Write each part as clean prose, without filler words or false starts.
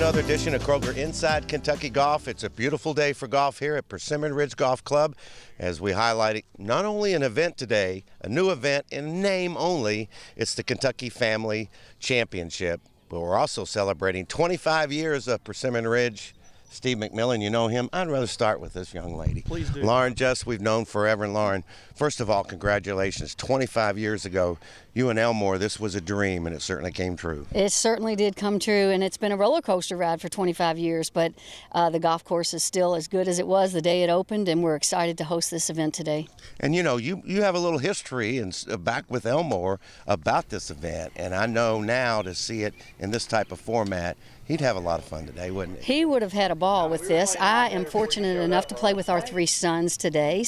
another edition of Kroger Inside Kentucky Golf. It's a beautiful day for golf here at Persimmon Ridge Golf Club as we highlight not only an event today, a new event in name only, it's the Kentucky Family Championship, but we're also celebrating 25 years of Persimmon Ridge. Steve McMillan, you know him. I'd rather start with this young lady. Please do. Lauren Just, we've known forever. And Lauren, first of all, congratulations. 25 years ago, you and Elmore, this was a dream, and it certainly came true. It certainly did come true, and it's been a roller coaster ride for 25 years, but the golf course is still as good as it was the day it opened, and we're excited to host this event today. And you know, you have a little history and back with Elmore about this event, and I know now to see it in this type of format, he'd have a lot of fun today, wouldn't he? He would have had a ball with this. I am fortunate enough to play with our three sons today,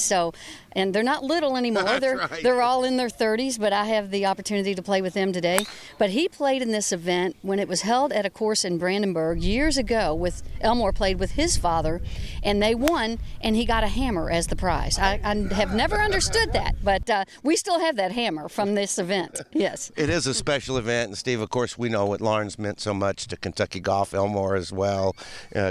and they're not little anymore. They're all in their 30s, but I have the opportunity to play with them today. But he played in this event when it was held at a course in Brandenburg years ago. Elmore played with his father, and they won, and he got a hammer as the prize. I have never understood that, but we still have that hammer from this event, yes. It is a special event, and Steve, of course, we know what Lauren's meant so much to Kentucky golf, Elmore as well.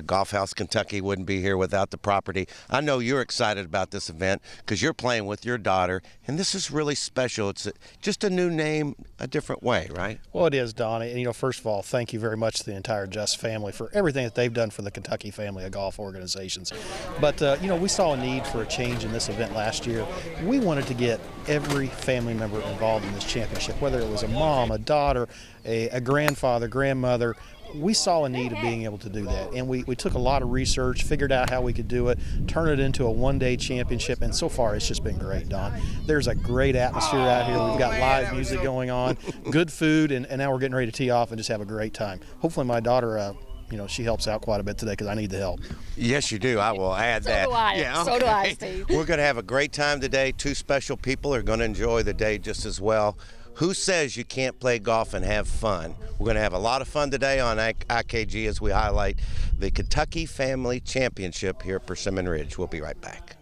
Golf House Kentucky wouldn't be here without the property. I know you're excited about this event because you're playing with your daughter, and this is really special. It's just a new name, a different way, right? Well, it is, Don. And, first of all, thank you very much to the entire Just family for everything that they've done for the Kentucky family of golf organizations. But, we saw a need for a change in this event last year. We wanted to get every family member involved in this championship, whether it was a mom, a daughter, a grandfather, grandmother. We saw a need of being able to do that, and we took a lot of research, figured out how we could do it, turn it into a one-day championship, and so far it's just been great, Don. There's a great atmosphere out here. We've got live music going on, good food, and now we're getting ready to tee off and just have a great time. Hopefully my daughter, she helps out quite a bit today because I need the help. Yes, you do. I will add that. So do I. Yeah, okay. So do I, Steve. We're going to have a great time today. Two special people are going to enjoy the day just as well. Who says you can't play golf and have fun? We're going to have a lot of fun today on IKG as we highlight the Kentucky Family Championship here at Persimmon Ridge. We'll be right back.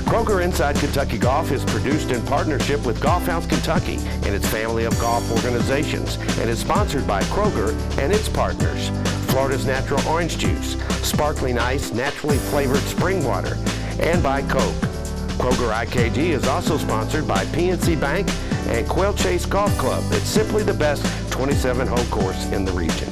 Kroger Inside Kentucky Golf is produced in partnership with Golf House Kentucky and its family of golf organizations and is sponsored by Kroger and its partners. Florida's Natural Orange Juice, Sparkling Ice, naturally flavored spring water, and by Coke. Kroger IKG is also sponsored by PNC Bank and Quail Chase Golf Club. It's simply the best 27-hole course in the region.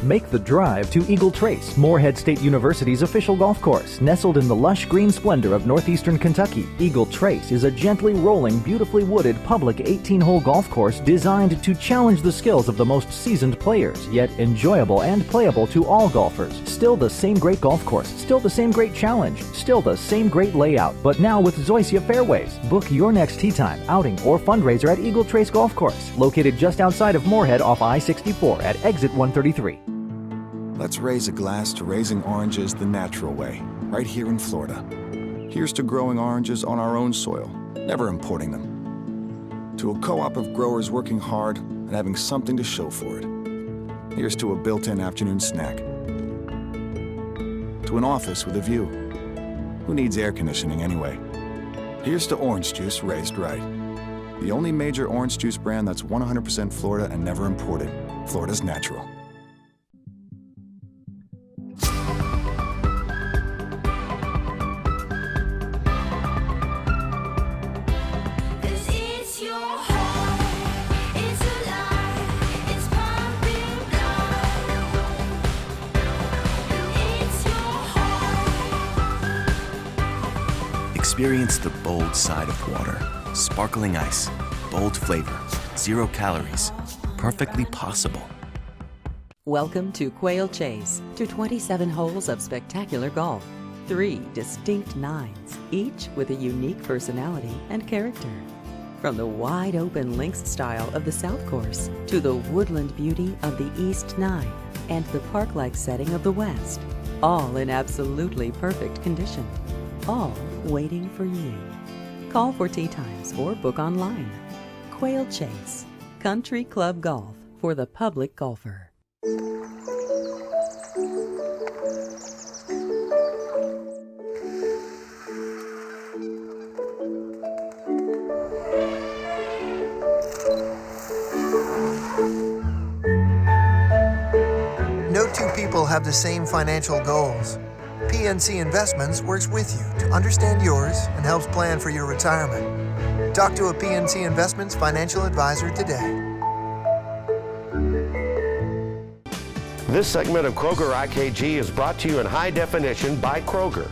Make the drive to Eagle Trace, Morehead State University's official golf course. Nestled in the lush green splendor of northeastern Kentucky, Eagle Trace is a gently rolling, beautifully wooded public 18-hole golf course designed to challenge the skills of the most seasoned players, yet enjoyable and playable to all golfers. Still the same great golf course, still the same great challenge, still the same great layout, but now with Zoysia fairways. Book your next tee time, outing, or fundraiser at Eagle Trace Golf Course, located just outside of Morehead off I-64 at exit 133. Let's raise a glass to raising oranges the natural way, right here in Florida. Here's to growing oranges on our own soil, never importing them. To a co-op of growers working hard and having something to show for it. Here's to a built-in afternoon snack. To an office with a view. Who needs air conditioning anyway? Here's to orange juice raised right. The only major orange juice brand that's 100% Florida and never imported. Florida's natural. Experience the bold side of water. Sparkling ice, bold flavor, 0 calories, perfectly possible. Welcome to Quail Chase, to 27 holes of spectacular golf. 3 distinct nines, each with a unique personality and character. From the wide-open links style of the South Course to the woodland beauty of the East Nine and the park-like setting of the West, all in absolutely perfect condition. All waiting for you. Call for tee times or book online. Quail Chase, Country Club Golf for the public golfer. people have the same financial goals. PNC Investments works with you to understand yours and helps plan for your retirement. Talk to a PNC Investments financial advisor today. This segment of Kroger IKG is brought to you in high definition by Kroger.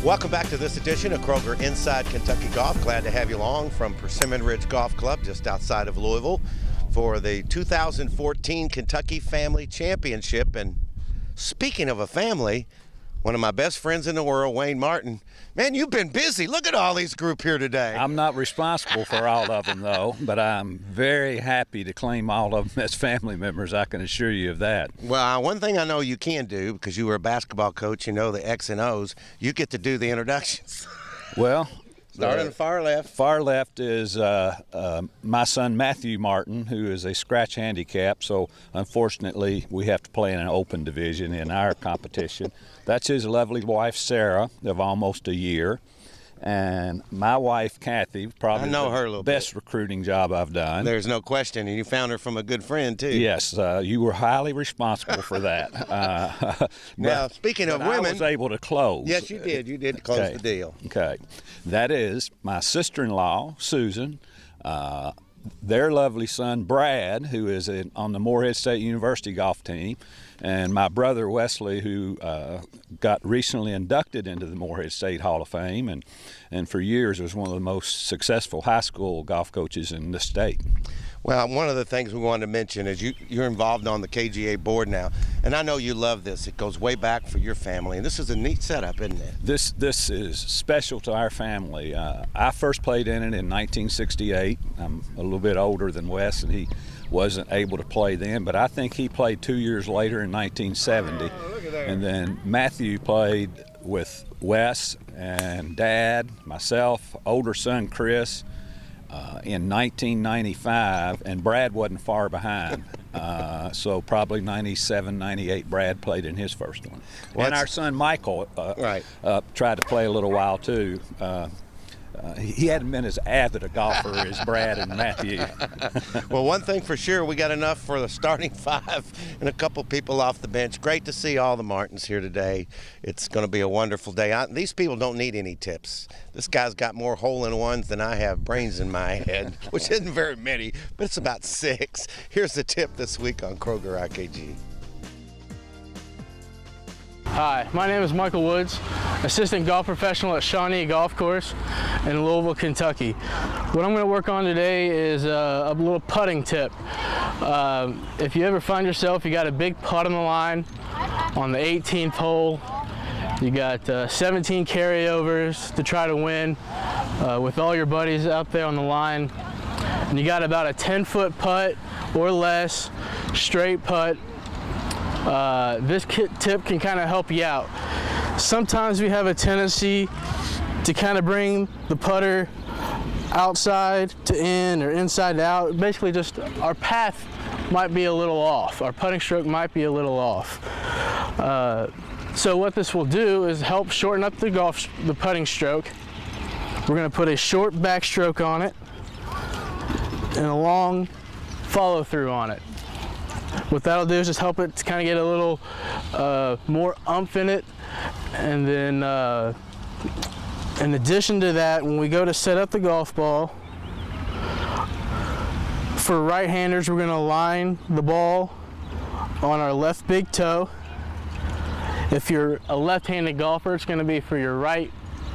Welcome back to this edition of Kroger Inside Kentucky Golf. Glad to have you along from Persimmon Ridge Golf Club just outside of Louisville for the 2014 Kentucky Family Championship. And speaking of a family, one of my best friends in the world, Wayne Martin. Man, you've been busy. Look at all these group here today. I'm not responsible for all of them, though, but I'm very happy to claim all of them as family members. I can assure you of that. Well, one thing I know you can do, because you were a basketball coach, you know the X and O's, you get to do the introductions. Well, start on the far left. Far left is my son Matthew Martin, who is a scratch handicap, so unfortunately we have to play in an open division in our competition. That's his lovely wife Sarah of almost a year, and my wife Kathy, probably I know her a little best bit. Recruiting job I've done. There's no question, and you found her from a good friend too. Yes, you were highly responsible for that. Now, speaking of women, I was able to close. Yes, you did. You did close the deal. Okay. That is my sister-in-law, Susan, their lovely son, Brad, who is on the Morehead State University golf team, and my brother, Wesley, who got recently inducted into the Morehead State Hall of Fame and for years was one of the most successful high school golf coaches in the state. Well, one of the things we wanted to mention is you're involved on the KGA board now, and I know you love this. It goes way back for your family, and this is a neat setup, isn't it? This is special to our family. I first played in it in 1968. I'm a little bit older than Wes, and he wasn't able to play then, but I think he played 2 years later in 1970. And then Matthew played with Wes and Dad, myself, older son Chris, in 1995, and Brad wasn't far behind. So probably 97, 98, Brad played in his first one. And our son Michael tried to play a little while too. He hadn't been as avid a golfer as Brad and Matthew. Well, one thing for sure, we got enough for the starting five and a couple people off the bench. Great to see all the Martins here today. It's going to be a wonderful day. These people don't need any tips. This guy's got more hole-in-ones than I have brains in my head, which isn't very many, but it's about 6. Here's the tip this week on Kroger IKG. Hi, my name is Michael Woods, assistant golf professional at Shawnee Golf Course in Louisville, Kentucky. What I'm going to work on today is a little putting tip. If you ever find yourself, you got a big putt on the line on the 18th hole, you got 17 carryovers to try to win with all your buddies out there on the line, and you got about a 10-foot putt or less, straight putt, this tip can kind of help you out. Sometimes we have a tendency to kind of bring the putter outside to in or inside to out. Basically just our path might be a little off. Our putting stroke might be a little off. So what this will do is help shorten up the putting stroke. We're going to put a short backstroke on it and a long follow through on it. What that'll do is just help it to kind of get a little more umph in it. And then in addition to that, when we go to set up the golf ball, for right-handers, we're going to line the ball on our left big toe. If you're a left-handed golfer, it's going to be for your right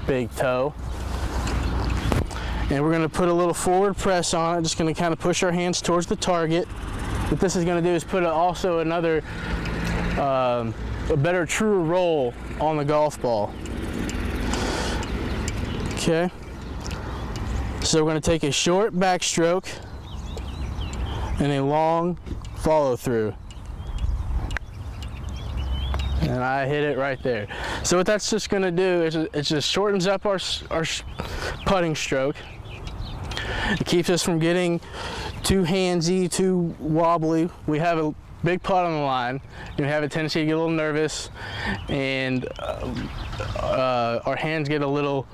big toe. And we're going to put a little forward press on it, just going to kind of push our hands towards the target. What this is going to do is put also another, a better, truer roll on the golf ball. Okay. So we're going to take a short backstroke and a long follow through. And I hit it right there. So what that's just going to do is it just shortens up our putting stroke. It keeps us from getting too handsy, too wobbly. We have a big putt on the line. You have a tendency to get a little nervous, and our hands get a little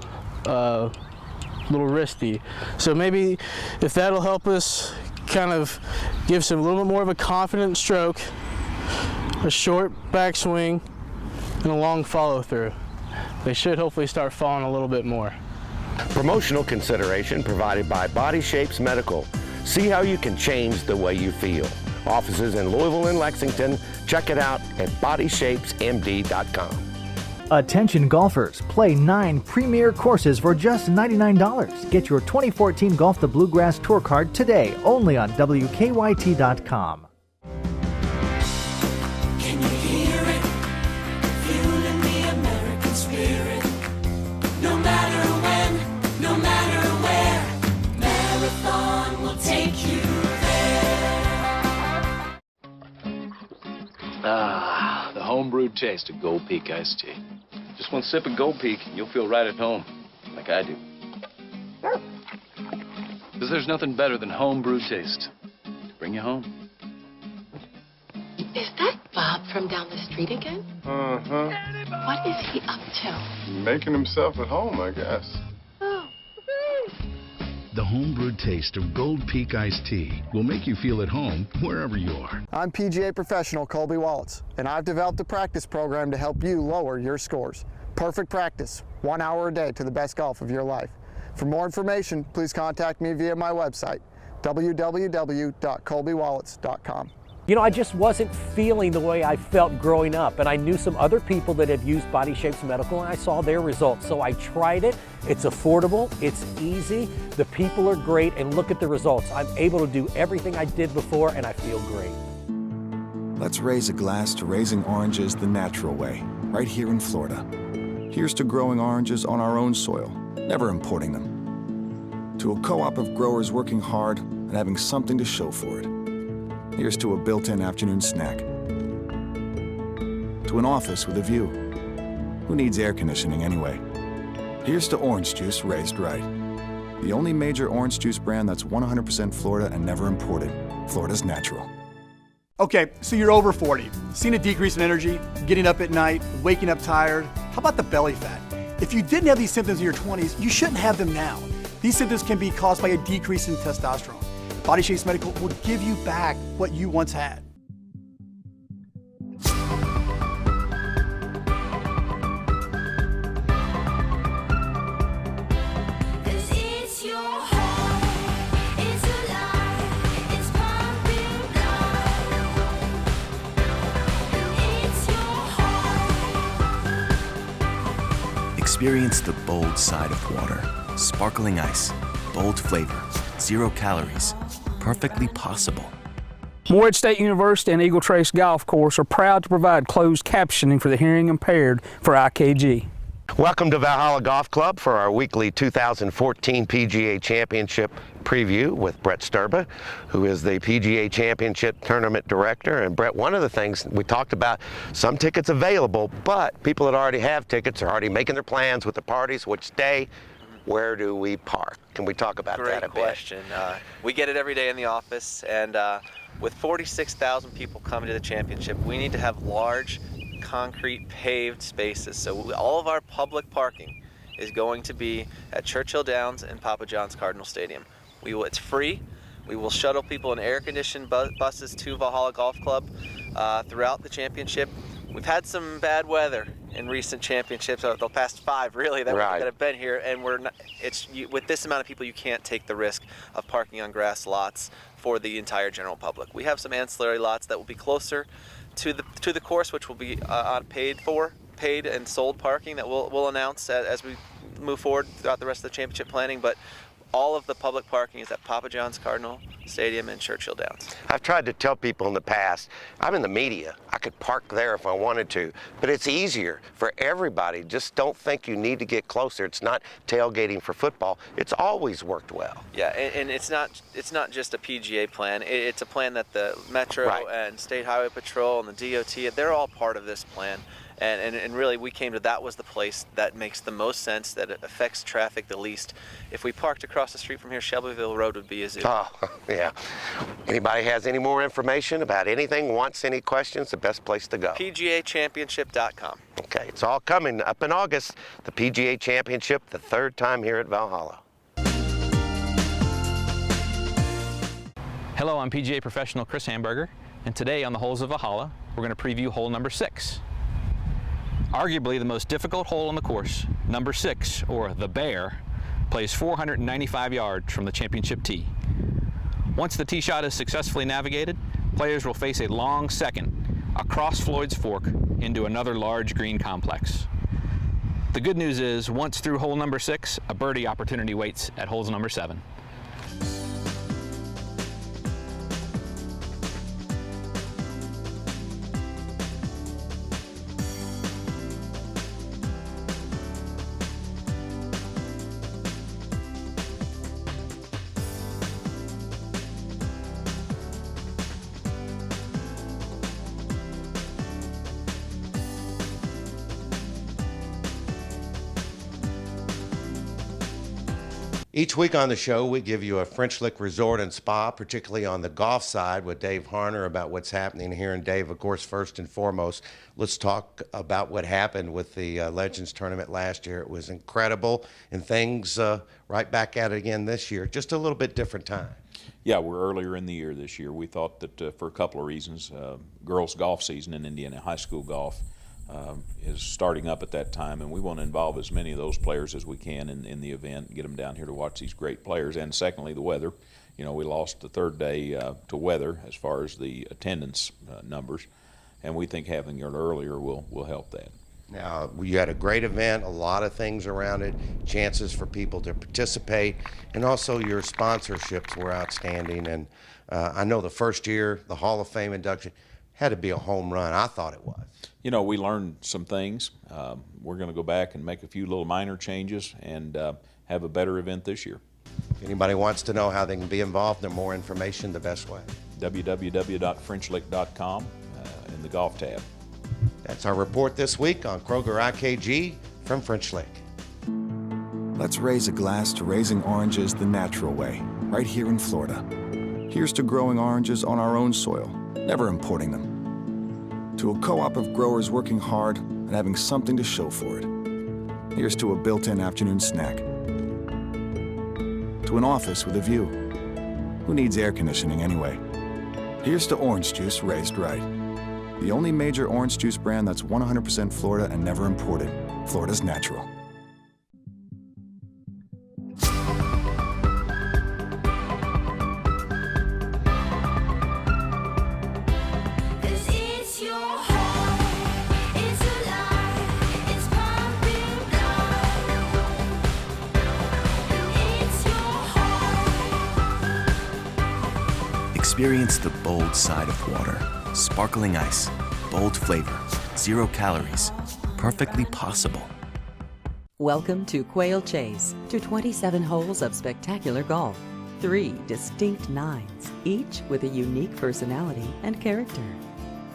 wristy. So maybe if that'll help us kind of give some a little bit more of a confident stroke, a short backswing, and a long follow through. They should hopefully start falling a little bit more. Promotional consideration provided by Body Shapes Medical. See how you can change the way you feel. Offices in Louisville and Lexington. Check it out at bodyshapesmd.com. Attention golfers, play 9 premier courses for just $99. Get your 2014 Golf the Bluegrass Tour card today, only on WKYT.com. Can you hear it? Fueling the American spirit. No matter when, no matter where, Marathon will take you there. Ah, the home-brewed taste of Gold Peak iced tea. Just one sip of Gold Peak, and you'll feel right at home, like I do. Because there's nothing better than home-brewed taste. Bring you home. Is that Bob from down the street again? Uh-huh. What is he up to? Making himself at home, I guess. The home-brewed taste of Gold Peak iced tea will make you feel at home wherever you are. I'm PGA professional Colby Wallace, and I've developed a practice program to help you lower your scores. Perfect practice, 1 hour a day to the best golf of your life. For more information, please contact me via my website, www.colbywallace.com. You know, I just wasn't feeling the way I felt growing up, and I knew some other people that had used Body Shapes Medical, and I saw their results. So I tried it. It's affordable, it's easy, the people are great, and look at the results. I'm able to do everything I did before, and I feel great. Let's raise a glass to raising oranges the natural way, right here in Florida. Here's to growing oranges on our own soil, never importing them. To a co-op of growers working hard and having something to show for it. Here's to a built-in afternoon snack. To an office with a view. Who needs air conditioning anyway? Here's to orange juice raised right. The only major orange juice brand that's 100% Florida and never imported. Florida's natural. Okay, so you're over 40, seen a decrease in energy, getting up at night, waking up tired. How about the belly fat? If you didn't have these symptoms in your 20s, you shouldn't have them now. These symptoms can be caused by a decrease in testosterone. Body Shapes Medical will give you back what you once had. Experience the bold side of water. Sparkling ice, bold flavor, 0 calories, perfectly possible. Morehead State University and Eagle Trace Golf Course are proud to provide closed captioning for the hearing impaired for IKG. Welcome to Valhalla Golf Club for our weekly 2014 PGA Championship preview with Brett Sturba, who is the PGA Championship Tournament Director. And Brett, one of the things we talked about, some tickets available, but people that already have tickets are already making their plans with the parties, which day, where do we park? Can we talk about that a bit? Great question. We get it every day in the office, and with 46,000 people coming to the championship, we need to have large concrete paved spaces. So all of our public parking is going to be at Churchill Downs and Papa John's Cardinal Stadium. It's free. We will shuttle people in air-conditioned buses to Valhalla Golf Club throughout the championship. We've had some bad weather in recent championships, the past 5 really, that have been here, and with this amount of people, you can't take the risk of parking on grass lots for the entire general public. We have some ancillary lots that will be closer to the course, which will be paid and sold parking that we'll announce as we move forward throughout the rest of the championship planning. But all of the public parking is at Papa John's Cardinal Stadium and Churchill Downs. I've tried to tell people in the past, I'm in the media. I could park there if I wanted to, but it's easier for everybody. Just don't think you need to get closer. It's not tailgating for football. It's always worked well. Yeah, and it's not just a PGA plan. It's a plan that the Metro and State Highway Patrol and the DOT, they're all part of this plan. And really, we came to that was the place that makes the most sense, that it affects traffic the least. If we parked across the street from here, Shelbyville Road would be a zoo. Oh, yeah. Anybody has any more information about anything, wants any questions, the best place to go? PGAchampionship.com. Okay, it's all coming up in August. The PGA Championship, the 3rd time here at Valhalla. Hello, I'm PGA professional Chris Hamburger, and today on the Holes of Valhalla, we're going to preview hole number 6. Arguably the most difficult hole on the course, number 6, or the Bear, plays 495 yards from the championship tee. Once the tee shot is successfully navigated, players will face a long second across Floyd's Fork into another large green complex. The good news is, once through hole number 6, a birdie opportunity waits at holes number 7. Each week on the show, we give you a French Lick Resort and Spa, particularly on the golf side with Dave Harner about what's happening here. And Dave, of course, first and foremost, let's talk about what happened with the Legends Tournament last year. It was incredible, and things right back at it again this year. Just a little bit different time. Yeah, we're earlier in the year this year. We thought that for a couple of reasons, girls' golf season in Indiana, high school golf, is starting up at that time, and we want to involve as many of those players as we can in the event and get them down here to watch these great players. And secondly, the weather. You know, we lost the third day to weather as far as the attendance numbers, and we think having it earlier will help that. Now, you had a great event, a lot of things around it, chances for people to participate, and also your sponsorships were outstanding. And I know the first year, the Hall of Fame induction, had to be a home run. I thought it was. You know, we learned some things. We're going to go back and make a few little minor changes and have a better event this year. If anybody wants to know how they can be involved and more information, the best way. www.frenchlick.com in the golf tab. That's our report this week on Kroger IKG from French Lick. Let's raise a glass to raising oranges the natural way, right here in Florida. Here's to growing oranges on our own soil, never importing them. To a co-op of growers working hard and having something to show for it. Here's to a built-in afternoon snack. To an office with a view. Who needs air conditioning anyway? Here's to orange juice raised right. The only major orange juice brand that's 100% Florida and never imported. Florida's natural. Experience the bold side of water. Sparkling ice, bold flavor, 0 calories, perfectly possible. Welcome to Quail Chase, to 27 holes of spectacular golf. 3 distinct nines, each with a unique personality and character.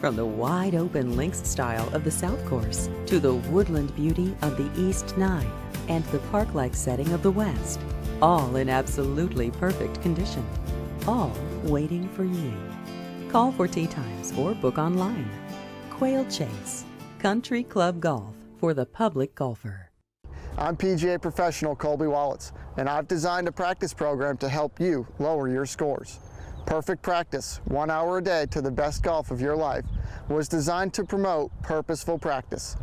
From the wide-open links style of the South Course to the woodland beauty of the East Nine and the park-like setting of the West, all in absolutely perfect condition. All waiting for you. Call for tee times or book online. Quail Chase, Country Club Golf for the public golfer. I'm PGA professional Colby Wallets, and I've designed a practice program to help you lower your scores. Perfect Practice, 1 hour a day to the best golf of your life, was designed to promote purposeful practice.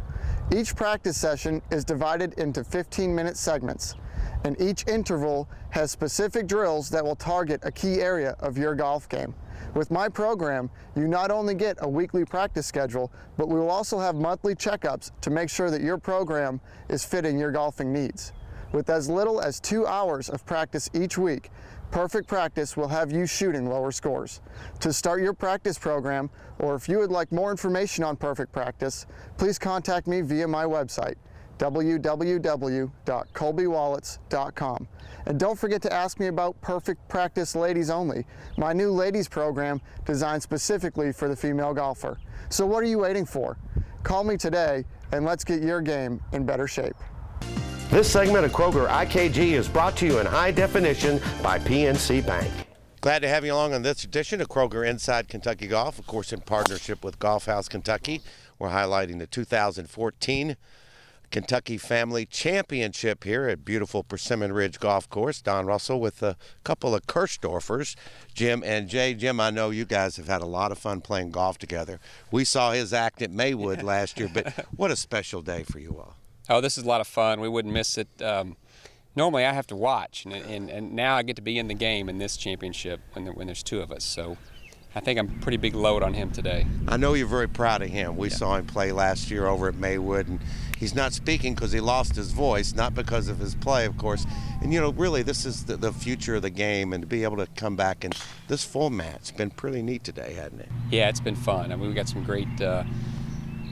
Each practice session is divided into 15-minute segments, and each interval has specific drills that will target a key area of your golf game. With my program, you not only get a weekly practice schedule, but we will also have monthly checkups to make sure that your program is fitting your golfing needs. With as little as 2 hours of practice each week, Perfect Practice will have you shooting lower scores. To start your practice program, or if you would like more information on Perfect Practice, please contact me via my website, www.colbywallets.com. And don't forget to ask me about Perfect Practice Ladies Only, my new ladies program designed specifically for the female golfer. So what are you waiting for? Call me today and let's get your game in better shape. This segment of Kroger IKG is brought to you in high definition by PNC Bank. Glad to have you along on this edition of Kroger Inside Kentucky Golf, of course in partnership with Golf House Kentucky. We're highlighting the 2014 Kentucky Family Championship here at beautiful Persimmon Ridge Golf Course. Don Russell with a couple of Kirchdorfers, Jim and Jay. Jim, I know you guys have had a lot of fun playing golf together. We saw his act at Maywood last year, but what a special day for you all. Oh, this is a lot of fun. We wouldn't miss it. Normally I have to watch, and now I get to be in the game in this championship when there's two of us. So I think I'm a pretty big load on him today. I know you're very proud of him. We saw him play last year over at Maywood, and he's not speaking because he lost his voice, not because of his play, of course. And, you know, really, this is the future of the game, and to be able to come back in this format's been pretty neat today, hasn't it? Yeah, it's been fun. I mean, we've got some great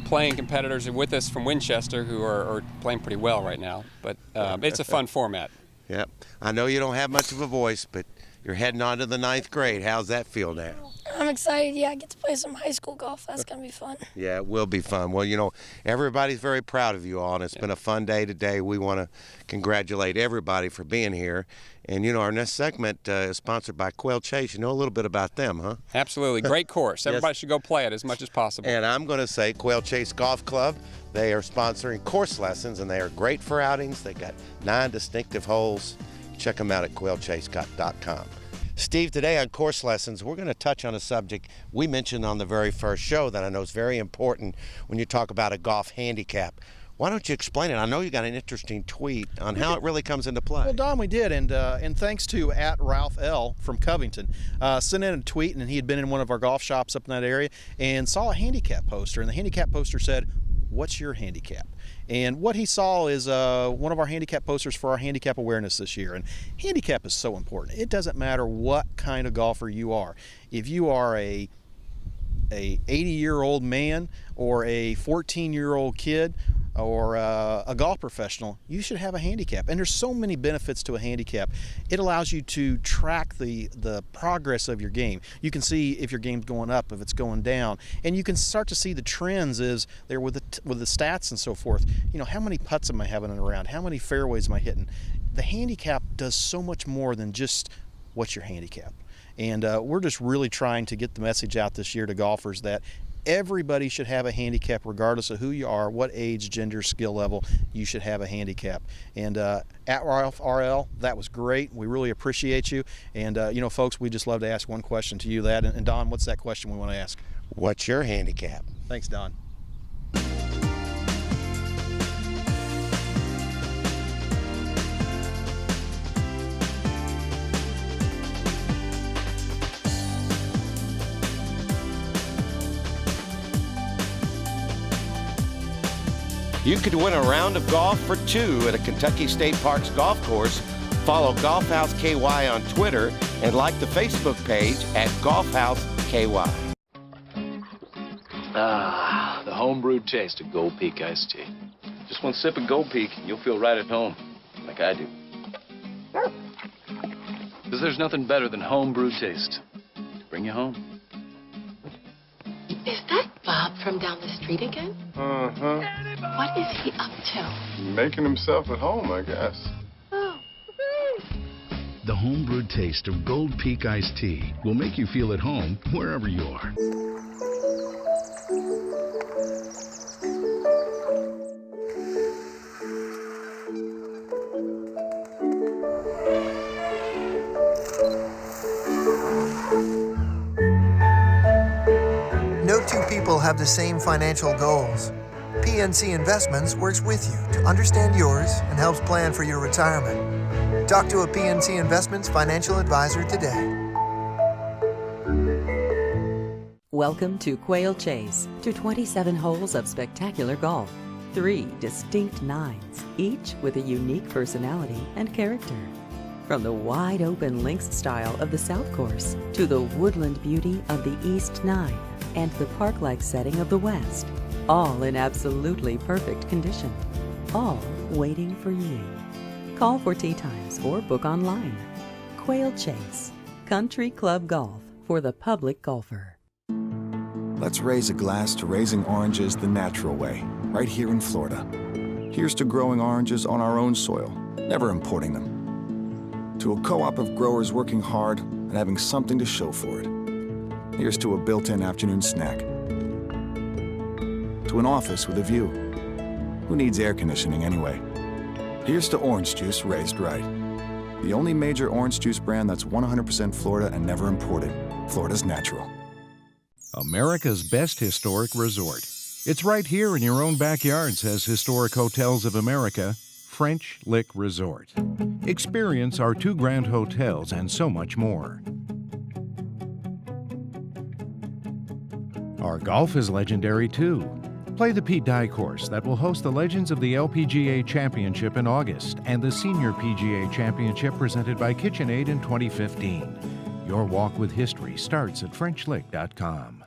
playing competitors with us from Winchester who are playing pretty well right now. But it's a fun format. Yep. I know you don't have much of a voice, but you're heading on to the 9th grade. How's that feel now? I'm excited. Yeah, I get to play some high school golf. That's going to be fun. Yeah, it will be fun. Well, you know, everybody's very proud of you all, and it's been a fun day today. We want to congratulate everybody for being here. And, you know, our next segment is sponsored by Quail Chase. You know a little bit about them, huh? Absolutely. Great course. Everybody should go play it as much as possible. And I'm going to say Quail Chase Golf Club. They are sponsoring course lessons, and they are great for outings. They got 9 distinctive holes. Check them out at quailchase.com. Steve, today on Course Lessons, we're going to touch on a subject we mentioned on the very first show that I know is very important when you talk about a golf handicap. Why don't you explain it? I know you got an interesting tweet on how it really comes into play. Well, Don, we did, and thanks to @RalphL from Covington, sent in a tweet, and he had been in one of our golf shops up in that area and saw a handicap poster, and the handicap poster said, "What's your handicap?" And what he saw is one of our handicap posters for our handicap awareness this year. And handicap is so important. It doesn't matter what kind of golfer you are. If you are a 80-year-old man or a 14-year-old kid or a golf professional, you should have a handicap. And there's so many benefits to a handicap. It allows you to track the progress of your game. You can see if your game's going up, if it's going down, and you can start to see the trends is there with the stats and so forth. You know, how many putts am I having around? How many fairways am I hitting? The handicap does so much more than just what's your handicap. And we're just really trying to get the message out this year to golfers that everybody should have a handicap regardless of who you are, what age, gender, skill level, you should have a handicap. And @RalphRL, that was great. We really appreciate you. And, you know, folks, we just love to ask one question to you. And Don, what's that question we want to ask? What's your handicap? Thanks, Don. You could win a round of golf for 2 at a Kentucky State Parks golf course. Follow Golf House KY on Twitter and like the Facebook page at Golf House KY. Ah, the homebrewed taste of Gold Peak iced tea. Just one sip of Gold Peak and you'll feel right at home, like I do. Because there's nothing better than homebrewed taste to bring you home. Is that Bob from down the street again? Uh-huh. What is he up to? Making himself at home, I guess. The homebrewed taste of Gold Peak iced tea will make you feel at home wherever you are. No two people have the same financial goals. PNC Investments works with you to understand yours and helps plan for your retirement. Talk to a PNC Investments financial advisor today. Welcome to Quail Chase, to 27 holes of spectacular golf. 3 distinct nines, each with a unique personality and character. From the wide-open links style of the South Course to the woodland beauty of the East Nine and the park-like setting of the West, all in absolutely perfect condition, all waiting for you. Call for tee times or book online. Quail Chase, Country Club Golf for the public golfer. Let's raise a glass to raising oranges the natural way, right here in Florida. Here's to growing oranges on our own soil, never importing them. To a co-op of growers working hard and having something to show for it. Here's to a built-in afternoon snack. To an office with a view. Who needs air conditioning anyway? Here's to orange juice raised right. The only major orange juice brand that's 100% Florida and never imported. Florida's natural. America's best historic resort. It's right here in your own backyard, says Historic Hotels of America, French Lick Resort. Experience our 2 grand hotels and so much more. Our golf is legendary too. Play the Pete Dye course that will host the Legends of the LPGA Championship in August and the Senior PGA Championship presented by KitchenAid in 2015. Your walk with history starts at FrenchLick.com.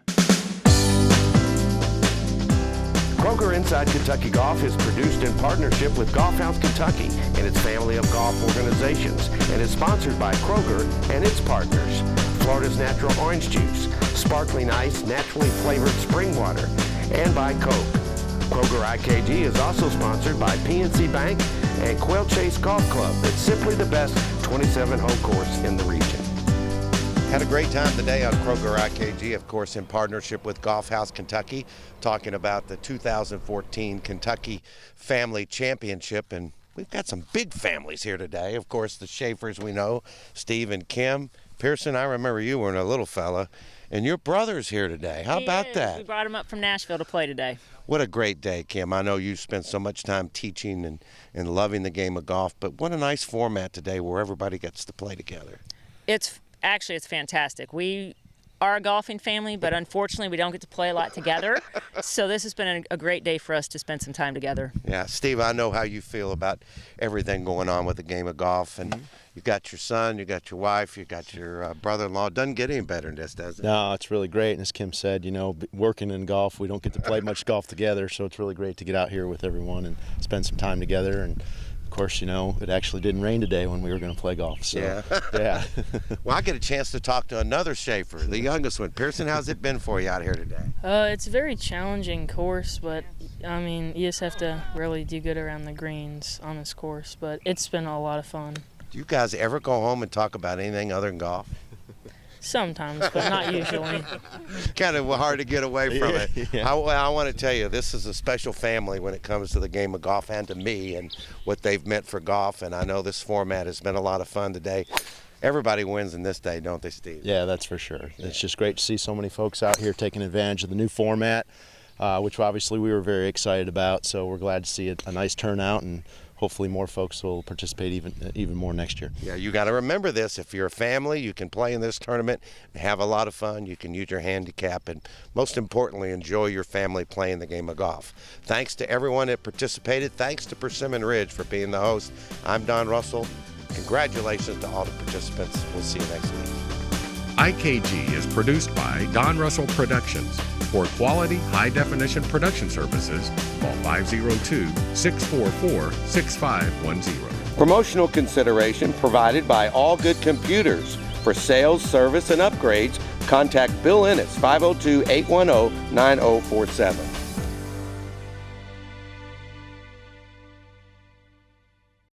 Kroger Inside Kentucky Golf is produced in partnership with Golf House Kentucky and its family of golf organizations, and is sponsored by Kroger and its partners. Florida's Natural Orange Juice, Sparkling Ice, naturally flavored spring water, and by Coke. Kroger IKG is also sponsored by PNC Bank and Quail Chase Golf Club. It's simply the best 27-hole course in the region. Had a great time today on Kroger IKG, of course, in partnership with Golf House Kentucky, talking about the 2014 Kentucky Family Championship. And we've got some big families here today. Of course, the Schaefers we know, Steve and Kim. Pearson, I remember you were a little fella. And your brother's here today. How about that? We brought him up from Nashville to play today. What a great day, Kim. I know you spent so much time teaching and loving the game of golf, but what a nice format today where everybody gets to play together. It's fantastic. We are a golfing family, but unfortunately we don't get to play a lot together. So this has been a great day for us to spend some time together. Yeah, Steve, I know how you feel about everything going on with the game of golf. And you've got your son, you got your wife, you got your brother-in-law. It doesn't get any better than this, does it? No, it's really great. And as Kim said, you know, working in golf, we don't get to play much golf together. So it's really great to get out here with everyone and spend some time together. And of course, you know, it actually didn't rain today when we were going to play golf. So, yeah. Well, I get a chance to talk to another Schaefer, the youngest one. Pearson, how's it been for you out here today? It's a very challenging course, but I mean, you just have to really do good around the greens on this course. But it's been a lot of fun. Do you guys ever go home and talk about anything other than golf? Sometimes, but not usually. Kind of hard to get away from it. Yeah. I want to tell you, this is a special family when it comes to the game of golf and to me and what they've meant for golf. And I know this format has been a lot of fun today. Everybody wins in this day, don't they, Steve? Yeah, that's for sure. Yeah. It's just great to see so many folks out here taking advantage of the new format, which obviously we were very excited about. So we're glad to see a nice turnout, and hopefully more folks will participate even more next year. Yeah, you got to remember this. If you're a family, you can play in this tournament and have a lot of fun. You can use your handicap and, most importantly, enjoy your family playing the game of golf. Thanks to everyone that participated. Thanks to Persimmon Ridge for being the host. I'm Don Russell. Congratulations to all the participants. We'll see you next week. IKG is produced by Don Russell Productions. For quality, high-definition production services, call 502-644-6510. Promotional consideration provided by All Good Computers. For sales, service, and upgrades, contact Bill Ennis, 502-810-9047.